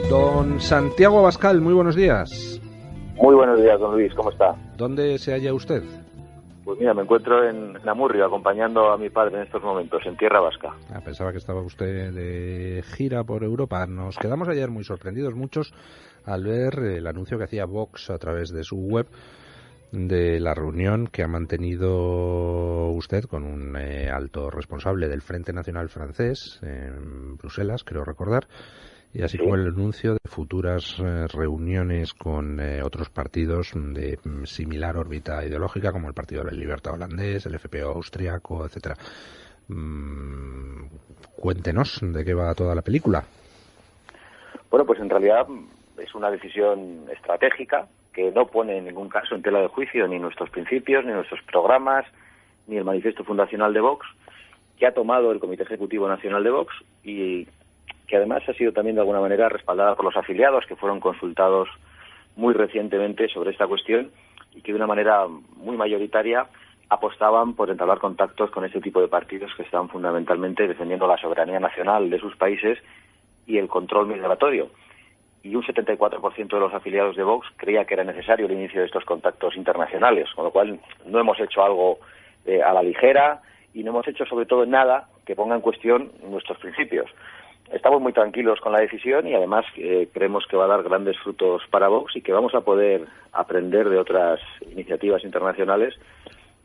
Don Santiago Abascal, muy buenos días. Muy buenos días, don Luis, ¿cómo está? ¿Dónde se halla usted? Pues mira, me encuentro en Amurrio, acompañando a mi padre en estos momentos, en tierra vasca. Pensaba que estaba usted de gira por Europa. Nos quedamos ayer muy sorprendidos muchos al ver el anuncio que hacía Vox a través de su web de la reunión que ha mantenido usted con un alto responsable del Frente Nacional francés en Bruselas, creo recordar, y así como el anuncio de futuras reuniones con otros partidos de similar órbita ideológica, como el Partido de la Libertad holandés, el FPÖ austriaco, etcétera. Cuéntenos de qué va toda la película. Bueno, pues en realidad es una decisión estratégica que no pone en ningún caso en tela de juicio ni nuestros principios, ni nuestros programas, ni el manifiesto fundacional de Vox, que ha tomado el Comité Ejecutivo Nacional de Vox y que además ha sido también de alguna manera respaldada por los afiliados que fueron consultados muy recientemente sobre esta cuestión y que de una manera muy mayoritaria apostaban por entablar contactos con este tipo de partidos que están fundamentalmente defendiendo la soberanía nacional de sus países y el control migratorio. Y un 74% de los afiliados de Vox creía que era necesario el inicio de estos contactos internacionales, con lo cual no hemos hecho algo a la ligera y no hemos hecho sobre todo nada que ponga en cuestión nuestros principios. Estamos muy tranquilos con la decisión y además creemos que va a dar grandes frutos para Vox y que vamos a poder aprender de otras iniciativas internacionales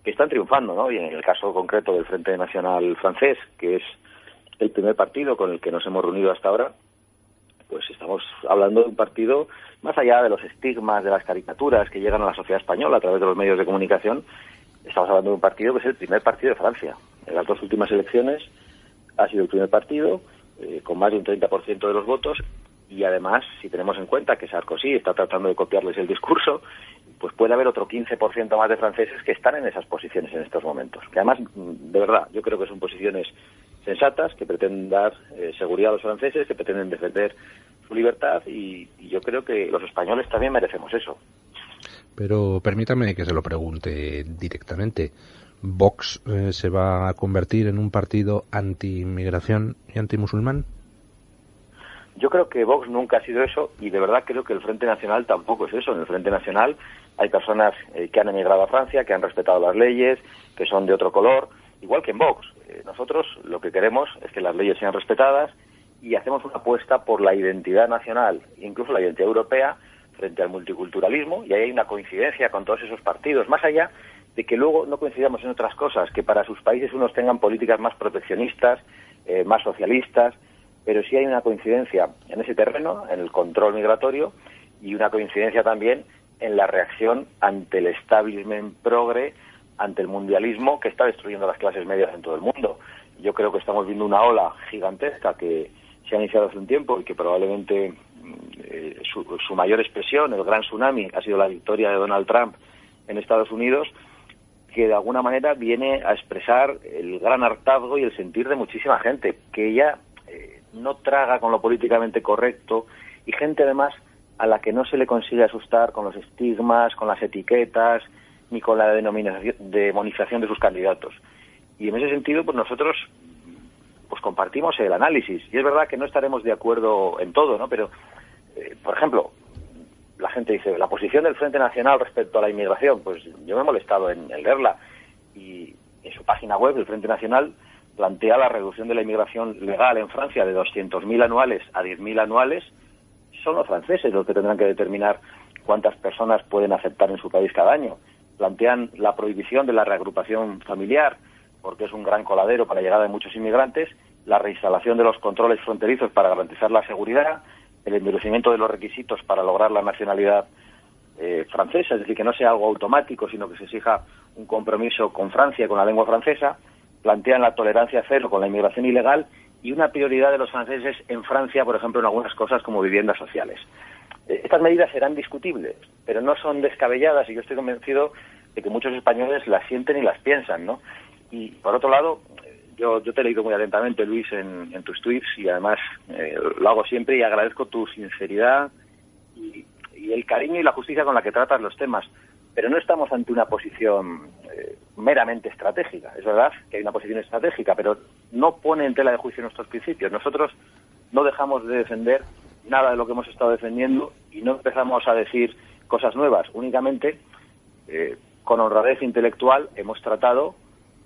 que están triunfando, ¿no? Y en el caso concreto del Frente Nacional francés, que es el primer partido con el que nos hemos reunido hasta ahora, pues estamos hablando de un partido más allá de los estigmas, de las caricaturas que llegan a la sociedad española a través de los medios de comunicación. Estamos hablando de un partido que es el primer partido de Francia. En las dos últimas elecciones ha sido el primer partido, con más de un 30% de los votos, y además, si tenemos en cuenta que Sarkozy está tratando de copiarles el discurso, pues puede haber otro 15% más de franceses que están en esas posiciones en estos momentos. Que además, de verdad, yo creo que son posiciones sensatas, que pretenden dar seguridad a los franceses, que pretenden defender su libertad, y yo creo que los españoles también merecemos eso. Pero permítame que se lo pregunte directamente. ¿Vox se va a convertir en un partido anti-inmigración y anti-musulmán? Yo creo que Vox nunca ha sido eso y de verdad creo que el Frente Nacional tampoco es eso. En el Frente Nacional hay personas que han emigrado a Francia, que han respetado las leyes, que son de otro color, igual que en Vox. Nosotros lo que queremos es que las leyes sean respetadas y hacemos una apuesta por la identidad nacional, incluso la identidad europea, frente al multiculturalismo, y ahí hay una coincidencia con todos esos partidos, más allá de que luego no coincidamos en otras cosas, que para sus países unos tengan políticas más proteccionistas, más socialistas, pero sí hay una coincidencia en ese terreno, en el control migratorio, y una coincidencia también en la reacción ante el establishment progre, ante el mundialismo que está destruyendo las clases medias en todo el mundo. Yo creo que estamos viendo una ola gigantesca que se ha iniciado hace un tiempo y que probablemente su mayor expresión, el gran tsunami, ha sido la victoria de Donald Trump en Estados Unidos, que de alguna manera viene a expresar el gran hartazgo y el sentir de muchísima gente, que ya no traga con lo políticamente correcto, y gente además a la que no se le consigue asustar con los estigmas, con las etiquetas, ni con la demonización de sus candidatos. Y en ese sentido, pues nosotros pues compartimos el análisis. Y es verdad que no estaremos de acuerdo en todo, ¿no? Pero, por ejemplo, la gente dice, la posición del Frente Nacional respecto a la inmigración, pues yo me he molestado en leerla, y en su página web el Frente Nacional plantea la reducción de la inmigración legal en Francia de 200.000 anuales a 10.000 anuales. Son los franceses los que tendrán que determinar cuántas personas pueden aceptar en su país cada año. Plantean la prohibición de la reagrupación familiar, porque es un gran coladero para la llegada de muchos inmigrantes, la reinstalación de los controles fronterizos para garantizar la seguridad, el endurecimiento de los requisitos para lograr la nacionalidad francesa, es decir, que no sea algo automático, sino que se exija un compromiso con Francia, con la lengua francesa. Plantean la tolerancia cero con la inmigración ilegal y una prioridad de los franceses en Francia, por ejemplo, en algunas cosas como viviendas sociales. Estas medidas serán discutibles, pero no son descabelladas, y yo estoy convencido de que muchos españoles las sienten y las piensan, ¿no? Y, por otro lado, yo te he leído muy atentamente, Luis, en tus tweets, y además lo hago siempre, y agradezco tu sinceridad y el cariño y la justicia con la que tratas los temas. Pero no estamos ante una posición meramente estratégica. Es verdad que hay una posición estratégica, pero no pone en tela de juicio nuestros principios. Nosotros no dejamos de defender nada de lo que hemos estado defendiendo y no empezamos a decir cosas nuevas. Únicamente, con honradez intelectual, hemos tratado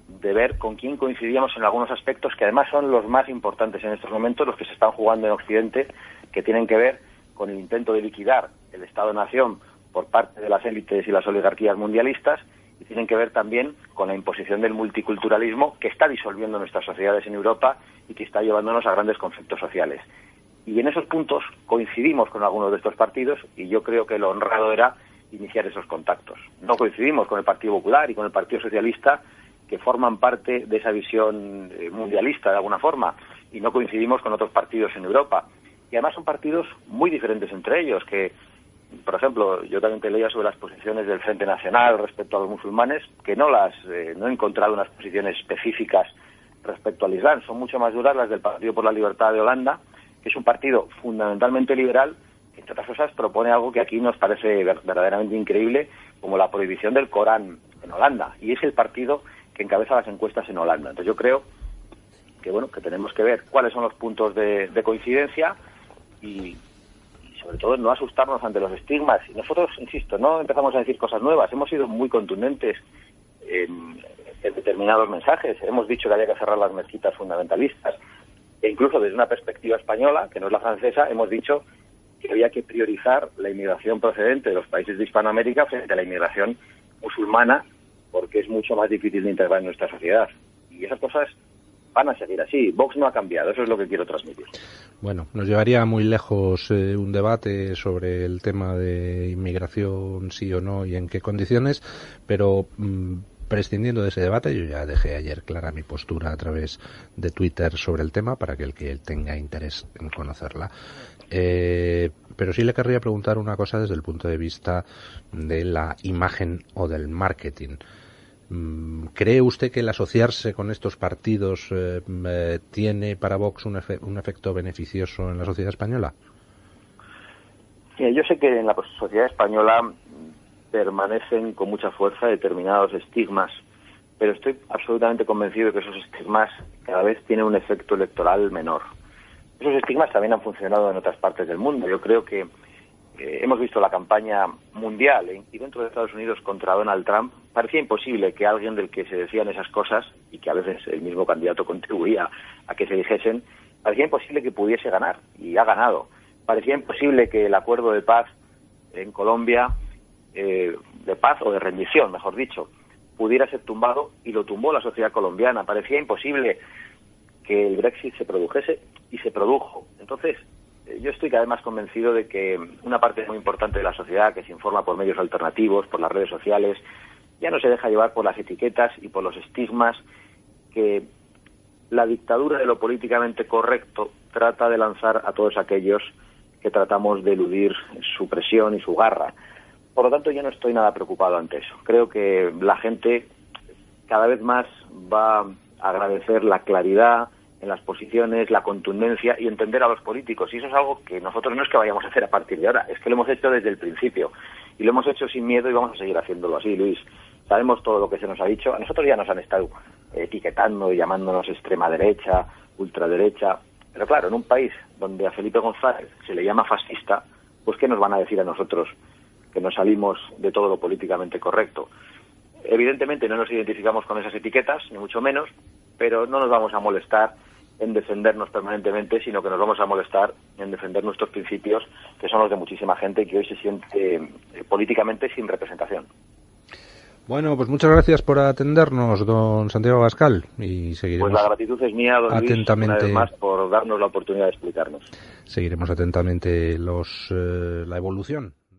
de ver con quién coincidíamos en algunos aspectos que además son los más importantes en estos momentos, los que se están jugando en Occidente, que tienen que ver con el intento de liquidar el Estado-Nación por parte de las élites y las oligarquías mundialistas, y tienen que ver también con la imposición del multiculturalismo que está disolviendo nuestras sociedades en Europa y que está llevándonos a grandes conflictos sociales. Y en esos puntos coincidimos con algunos de estos partidos y yo creo que lo honrado era iniciar esos contactos. No coincidimos con el Partido Popular y con el Partido Socialista, que forman parte de esa visión mundialista de alguna forma, y no coincidimos con otros partidos en Europa. Y además son partidos muy diferentes entre ellos, que, por ejemplo, yo también te leía sobre las posiciones del Frente Nacional respecto a los musulmanes, que no he encontrado unas posiciones específicas respecto al Islam. Son mucho más duras las del Partido por la Libertad de Holanda, que es un partido fundamentalmente liberal, que entre otras cosas propone algo que aquí nos parece verdaderamente increíble, como la prohibición del Corán en Holanda, y es el partido que encabeza las encuestas en Holanda. Entonces yo creo que que tenemos que ver cuáles son los puntos de coincidencia y sobre todo no asustarnos ante los estigmas. Y nosotros, insisto, no empezamos a decir cosas nuevas, hemos sido muy contundentes en determinados mensajes. Hemos dicho que había que cerrar las mezquitas fundamentalistas, e incluso desde una perspectiva española, que no es la francesa, hemos dicho que había que priorizar la inmigración procedente de los países de Hispanoamérica frente a la inmigración musulmana, porque es mucho más difícil de integrar en nuestra sociedad. Y esas cosas van a seguir así. Vox no ha cambiado, eso es lo que quiero transmitir. Bueno, nos llevaría muy lejos un debate sobre el tema de inmigración, sí o no, y en qué condiciones, pero prescindiendo de ese debate, yo ya dejé ayer clara mi postura a través de Twitter sobre el tema, para que el que tenga interés en conocerla. Pero sí le querría preguntar una cosa desde el punto de vista de la imagen o del marketing. ¿Cree usted que el asociarse con estos partidos tiene para Vox un efecto beneficioso en la sociedad española? Yo sé que en la sociedad española permanecen con mucha fuerza determinados estigmas, pero estoy absolutamente convencido de que esos estigmas cada vez tienen un efecto electoral menor. Esos estigmas también han funcionado en otras partes del mundo. Yo creo que hemos visto la campaña mundial y dentro de Estados Unidos contra Donald Trump. Parecía imposible que alguien del que se decían esas cosas, y que a veces el mismo candidato contribuía a que se dijesen, parecía imposible que pudiese ganar, y ha ganado. Parecía imposible que el acuerdo de paz en Colombia, de paz o de rendición, mejor dicho, pudiera ser tumbado, y lo tumbó la sociedad colombiana. Parecía imposible que el Brexit se produjese, y se produjo. Entonces, yo estoy cada vez más convencido de que una parte muy importante de la sociedad, que se informa por medios alternativos, por las redes sociales, ya no se deja llevar por las etiquetas y por los estigmas que la dictadura de lo políticamente correcto trata de lanzar a todos aquellos que tratamos de eludir su presión y su garra. Por lo tanto, yo no estoy nada preocupado ante eso. Creo que la gente cada vez más va a agradecer la claridad en las posiciones, la contundencia y entender a los políticos. Y eso es algo que nosotros no es que vayamos a hacer a partir de ahora, es que lo hemos hecho desde el principio. Y lo hemos hecho sin miedo y vamos a seguir haciéndolo así, Luis. Sabemos todo lo que se nos ha dicho. A nosotros ya nos han estado etiquetando y llamándonos extrema derecha, ultraderecha. Pero claro, en un país donde a Felipe González se le llama fascista, pues ¿qué nos van a decir a nosotros que nos salimos de todo lo políticamente correcto? Evidentemente no nos identificamos con esas etiquetas, ni mucho menos, pero no nos vamos a molestar en defendernos permanentemente, sino que nos vamos a molestar en defender nuestros principios, que son los de muchísima gente que hoy se siente políticamente sin representación. Bueno, pues muchas gracias por atendernos, don Santiago Abascal, y seguiremos. Pues la gratitud es mía, don atentamente, Luis, una vez más por darnos la oportunidad de explicarnos. Seguiremos atentamente la evolución